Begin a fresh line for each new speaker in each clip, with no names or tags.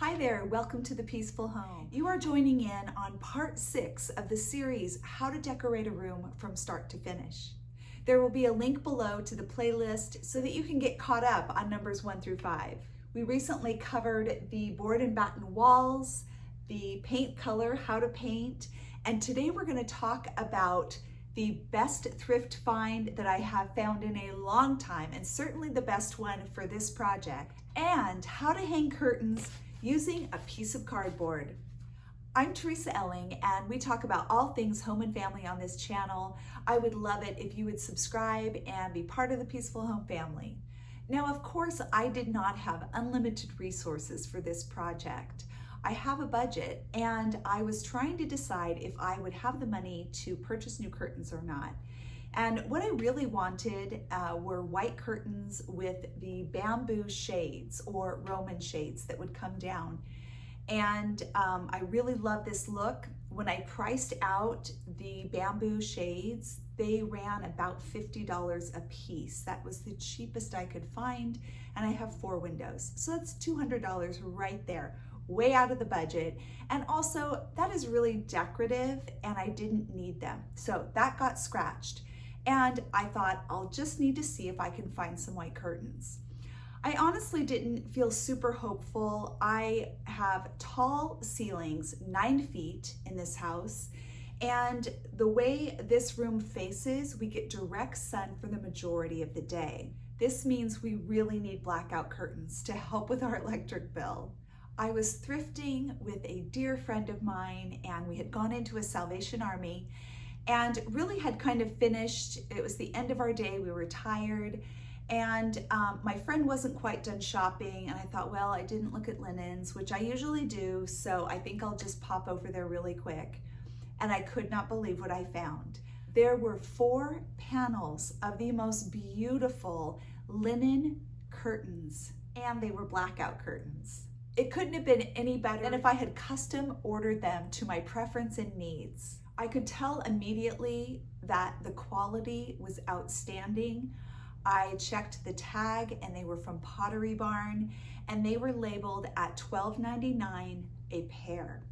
Hi there, welcome to The Peaceful Home. You are joining in on part 6 of the series, How to Decorate a Room from Start to Finish. There will be a link below to the playlist so that you can get caught up on numbers 1 through 5. We recently covered the board and batten walls, the paint color, how to paint, and today we're going to talk about the best thrift find that I have found in a long time, and certainly the best one for this project, and how to hang curtains using a piece of cardboard. I'm Teresa Elling, and we talk about all things home and family on this channel. I would love it if you would subscribe and be part of the Peaceful Home family. Now, of course, I did not have unlimited resources for this project. I have a budget, and I was trying to decide if I would have the money to purchase new curtains or not. And what I really wanted were white curtains with the bamboo shades or Roman shades that would come down. And I really love this look. When I priced out the bamboo shades, they ran about $50 a piece. That was the cheapest I could find, and I have 4 windows. So that's $200 right there, way out of the budget. And also, that is really decorative, and I didn't need them. So that got scratched. And I thought, I'll just need to see if I can find some white curtains. I honestly didn't feel super hopeful. I have tall ceilings, 9 feet in this house, and the way this room faces, we get direct sun for the majority of the day. This means we really need blackout curtains to help with our electric bill. I was thrifting with a dear friend of mine, and we had gone into a Salvation Army and really had kind of finished. It was the end of our day, we were tired, and my friend wasn't quite done shopping, and I thought, well, I didn't look at linens, which I usually do, so I think I'll just pop over there really quick. And I could not believe what I found. There were 4 panels of the most beautiful linen curtains, and they were blackout curtains. It couldn't have been any better than if I had custom ordered them to my preference and needs. I could tell immediately that the quality was outstanding. I checked the tag, and they were from Pottery Barn, and they were labeled at $12.99 a pair.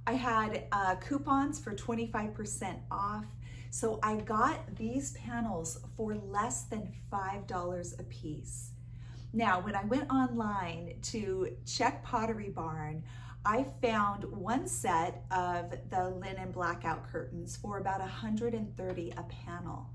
I had coupons for 25% off, so I got these panels for less than $5 a piece. Now, when I went online to check Pottery Barn, I found one set of the linen blackout curtains for about $130 a panel.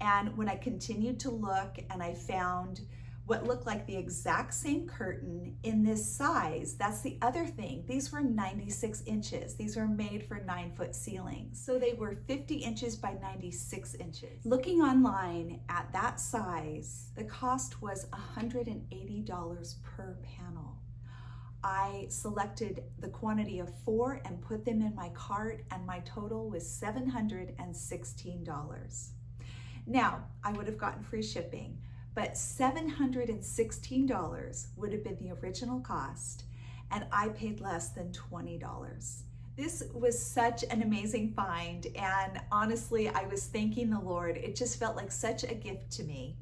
And when I continued to look, and I found what looked like the exact same curtain in this size. That's the other thing. These were 96 inches. These were made for 9-foot ceilings. So they were 50 inches by 96 inches. Looking online at that size, the cost was $180 per panel. I selected the quantity of 4 and put them in my cart, and my total was $716. Now, I would have gotten free shipping, but $716 would have been the original cost, and I paid less than $20. This was such an amazing find, and honestly, I was thanking the Lord. It just felt like such a gift to me.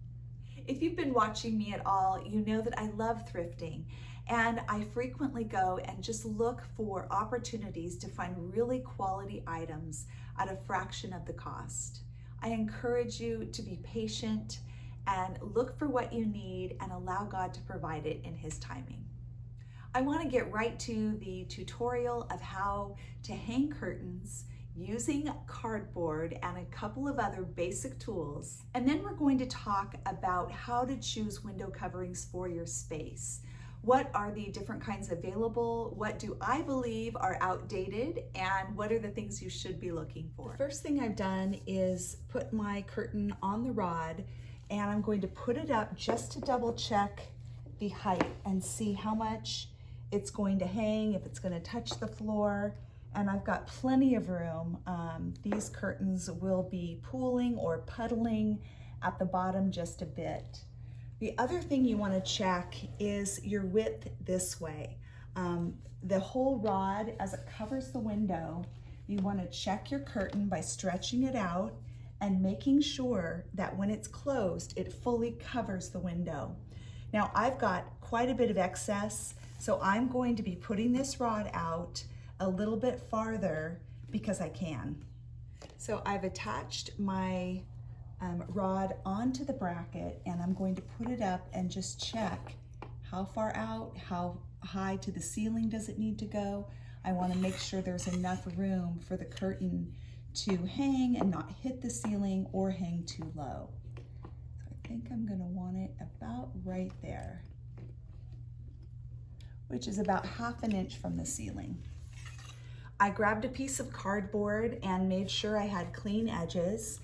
If you've been watching me at all, you know that I love thrifting, and I frequently go and just look for opportunities to find really quality items at a fraction of the cost. I encourage you to be patient and look for what you need and allow God to provide it in His timing. I want to get right to the tutorial of how to hang curtains using cardboard and a couple of other basic tools. And then we're going to talk about how to choose window coverings for your space. What are the different kinds available? What do I believe are outdated? And what are the things you should be looking for? The first thing I've done is put my curtain on the rod, and I'm going to put it up just to double check the height and see how much it's going to hang, if it's going to touch the floor. And I've got plenty of room. These curtains will be pooling or puddling at the bottom just a bit. The other thing you want to check is your width this way. The whole rod, as it covers the window, you want to check your curtain by stretching it out and making sure that when it's closed, it fully covers the window. Now, I've got quite a bit of excess, So I'm going to be putting this rod out a little bit farther because I can. So I've attached my rod onto the bracket, and I'm going to put it up and just check how far out, how high to the ceiling does it need to go. I want to make sure there's enough room for the curtain to hang and not hit the ceiling or hang too low. So I think I'm going to want it about right there, which is about ½ inch from the ceiling. I grabbed a piece of cardboard and made sure I had clean edges,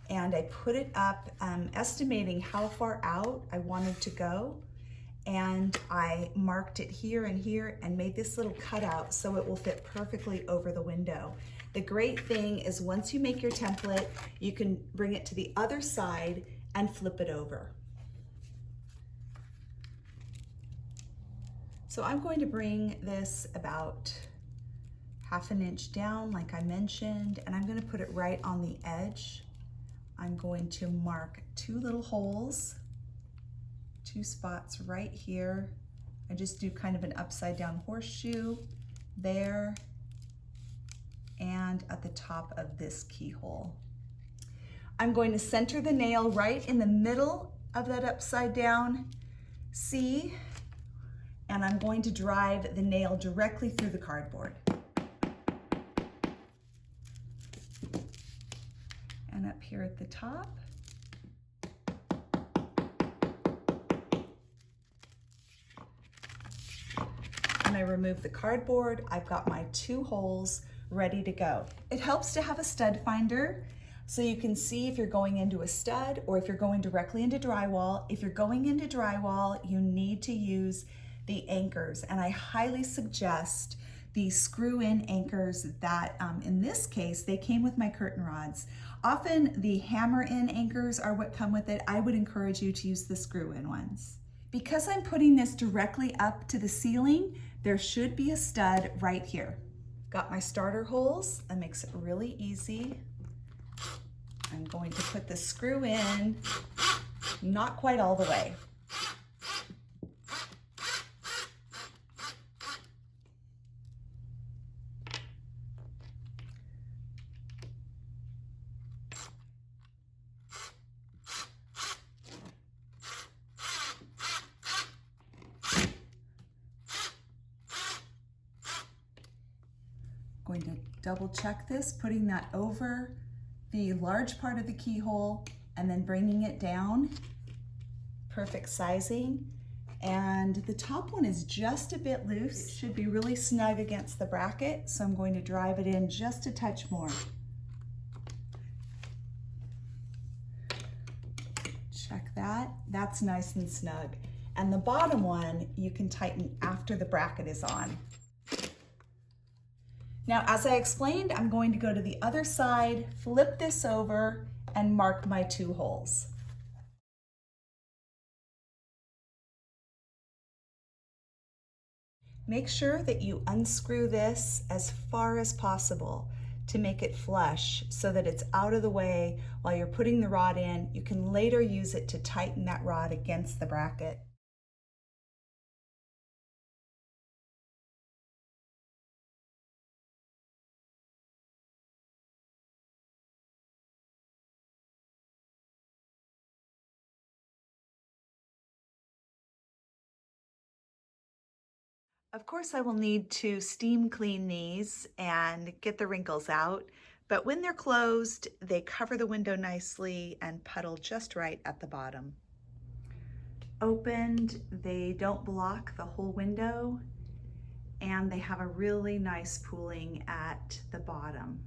and I put it up, estimating how far out I wanted to go, and I marked it here and here and made this little cutout so it will fit perfectly over the window. The great thing is once you make your template, you can bring it to the other side and flip it over. So I'm going to bring this about ½ inch down like I mentioned, and I'm going to put it right on the edge. I'm going to mark 2 little holes, 2 spots right here. I just do kind of an upside down horseshoe there and at the top of this keyhole. I'm going to center the nail right in the middle of that upside down C, and I'm going to drive the nail directly through the cardboard. And up here at the top. When I remove the cardboard, I've got my 2 holes ready to go. It helps to have a stud finder so you can see if you're going into a stud or if you're going directly into drywall. If you're going into drywall, you need to use the anchors, and I highly suggest the screw-in anchors that, in this case, they came with my curtain rods. Often the hammer-in anchors are what come with it. I would encourage you to use the screw-in ones. Because I'm putting this directly up to the ceiling, there should be a stud right here. Got my starter holes. That makes it really easy. I'm going to put the screw in, not quite all the way. Going to double check this, putting that over the large part of the keyhole and then bringing it down. Perfect sizing. And the top one is just a bit loose. It should be really snug against the bracket, so I'm going to drive it in just a touch more. Check that. That's nice and snug. And the bottom one you can tighten after the bracket is on. Now, as I explained, I'm going to go to the other side, flip this over, and mark my 2 holes. Make sure that you unscrew this as far as possible to make it flush so that it's out of the way while you're putting the rod in. You can later use it to tighten that rod against the bracket. Of course, I will need to steam clean these and get the wrinkles out, but when they're closed, they cover the window nicely and puddle just right at the bottom. Opened, they don't block the whole window, and they have a really nice pooling at the bottom.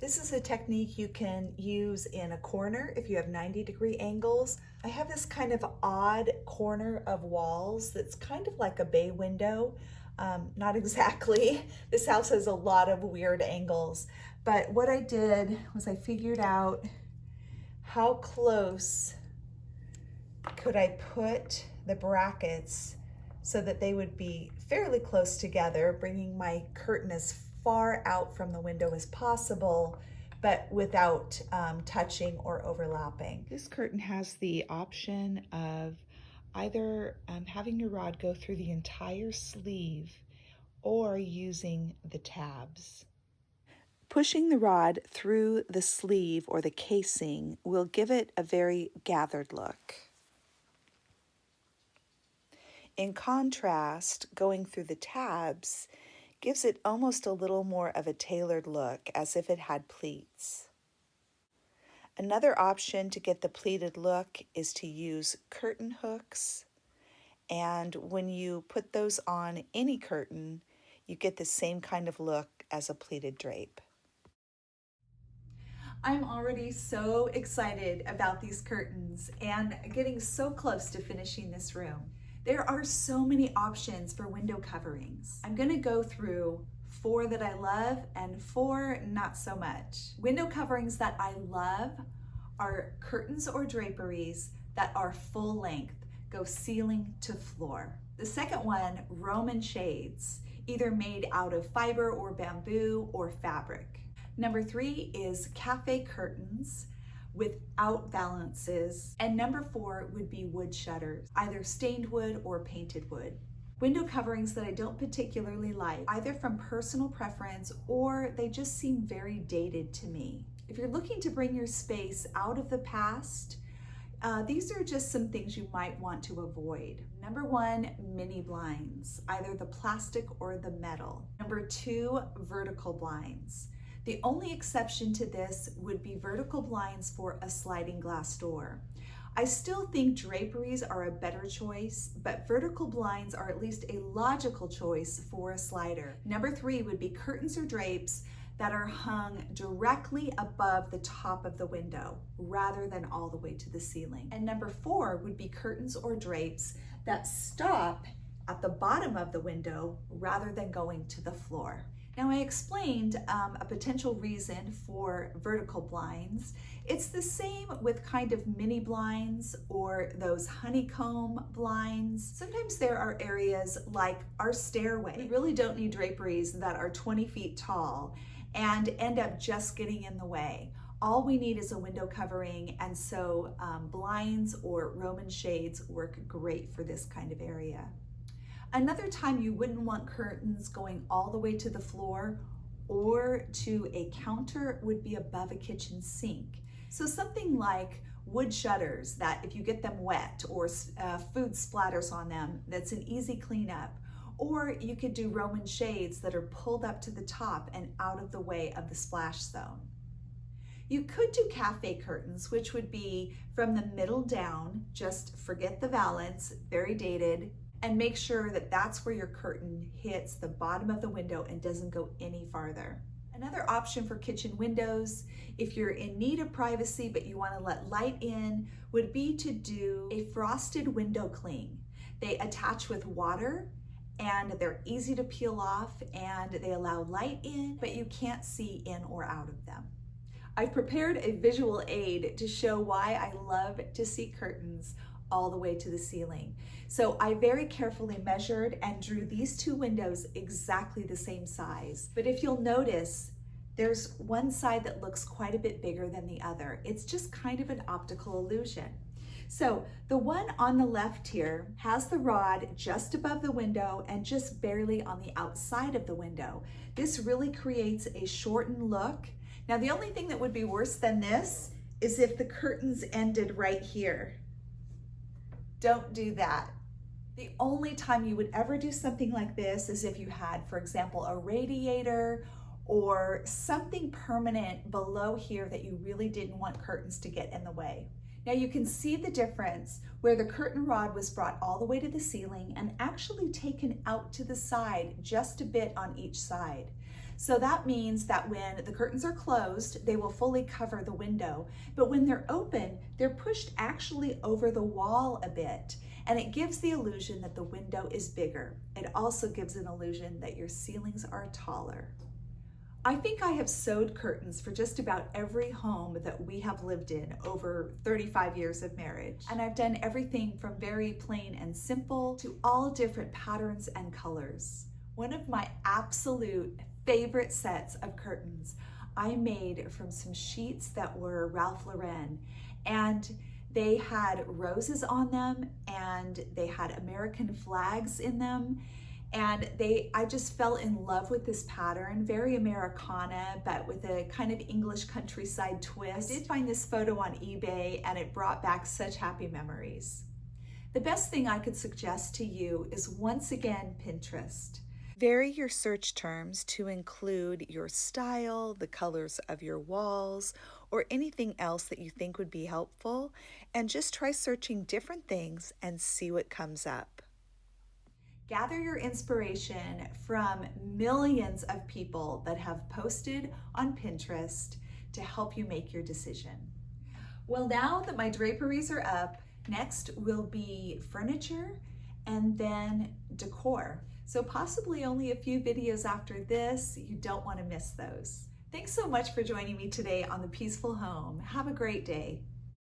This is a technique you can use in a corner if you have 90-degree angles. I have this kind of odd corner of walls that's kind of like a bay window. Not exactly. This house has a lot of weird angles. But what I did was I figured out how close could I put the brackets so that they would be fairly close together, bringing my curtain as far out from the window as possible, but without touching or overlapping. This curtain has the option of
either having your rod go through the entire sleeve or using the tabs. Pushing the rod through the sleeve or the casing will give it a very gathered look. In contrast, going through the tabs gives it almost a little more of a tailored look, as if it had pleats. Another option to get the pleated look is to use curtain hooks, and when you put those on any curtain, you get the same kind of look as a pleated drape.
I'm already so excited about these curtains and getting so close to finishing this room. There are so many options for window coverings. I'm going to go through 4 that I love and 4 not so much. Window coverings that I love are curtains or draperies that are full length, go ceiling to floor. The second one, Roman shades, either made out of fiber or bamboo or fabric. Number 3 is cafe curtains without valances. And number 4 would be wood shutters, either stained wood or painted wood. Window coverings that I don't particularly like, either from personal preference or they just seem very dated to me. If you're looking to bring your space out of the past, these are just some things you might want to avoid. Number 1, mini blinds, either the plastic or the metal. Number 2, vertical blinds. The only exception to this would be vertical blinds for a sliding glass door. I still think draperies are a better choice, but vertical blinds are at least a logical choice for a slider. Number 3 would be curtains or drapes that are hung directly above the top of the window rather than all the way to the ceiling. And number 4 would be curtains or drapes that stop at the bottom of the window rather than going to the floor. Now, I explained a potential reason for vertical blinds. It's the same with kind of mini blinds or those honeycomb blinds. Sometimes there are areas like our stairway. We really don't need draperies that are 20 feet tall and end up just getting in the way. All we need is a window covering, and so blinds or Roman shades work great for this kind of area. Another time you wouldn't want curtains going all the way to the floor or to a counter would be above a kitchen sink. So something like wood shutters that if you get them wet or food splatters on them, that's an easy cleanup. Or you could do Roman shades that are pulled up to the top and out of the way of the splash zone. You could do cafe curtains, which would be from the middle down, just forget the valance, very dated, and make sure that that's where your curtain hits the bottom of the window and doesn't go any farther. Another option for kitchen windows, if you're in need of privacy but you want to let light in, would be to do a frosted window cling. They attach with water and they're easy to peel off and they allow light in, but you can't see in or out of them. I've prepared a visual aid to show why I love to see curtains all the way to the ceiling. So I very carefully measured and drew these 2 windows exactly the same size. But if you'll notice, there's one side that looks quite a bit bigger than the other. It's just kind of an optical illusion. So the one on the left here has the rod just above the window and just barely on the outside of the window. This really creates a shortened look. Now the only thing that would be worse than this is if the curtains ended right here. Don't do that. The only time you would ever do something like this is if you had, for example, a radiator or something permanent below here that you really didn't want curtains to get in the way. Now you can see the difference where the curtain rod was brought all the way to the ceiling and actually taken out to the side just a bit on each side. So that means that when the curtains are closed, they will fully cover the window. But when they're open, they're pushed actually over the wall a bit. And it gives the illusion that the window is bigger. It also gives an illusion that your ceilings are taller. I think I have sewed curtains for just about every home that we have lived in over 35 years of marriage. And I've done everything from very plain and simple to all different patterns and colors. One of my absolute favorite sets of curtains I made from some sheets that were Ralph Lauren, and They had roses on them and they had American flags in them. And I just fell in love with this pattern, very Americana, but with a kind of English countryside twist. I did find this photo on eBay and it brought back such happy memories. The best thing I could suggest to you is once again, Pinterest.
Vary your search terms to include your style, the colors of your walls, or anything else that you think would be helpful, and just try searching different things and see what comes up.
Gather your inspiration from millions of people that have posted on Pinterest to help you make your decision. Well, now that my draperies are up, next will be furniture and then decor. So possibly only a few videos after this. You don't want to miss those. Thanks so much for joining me today on The Peaceful Home. Have a great day.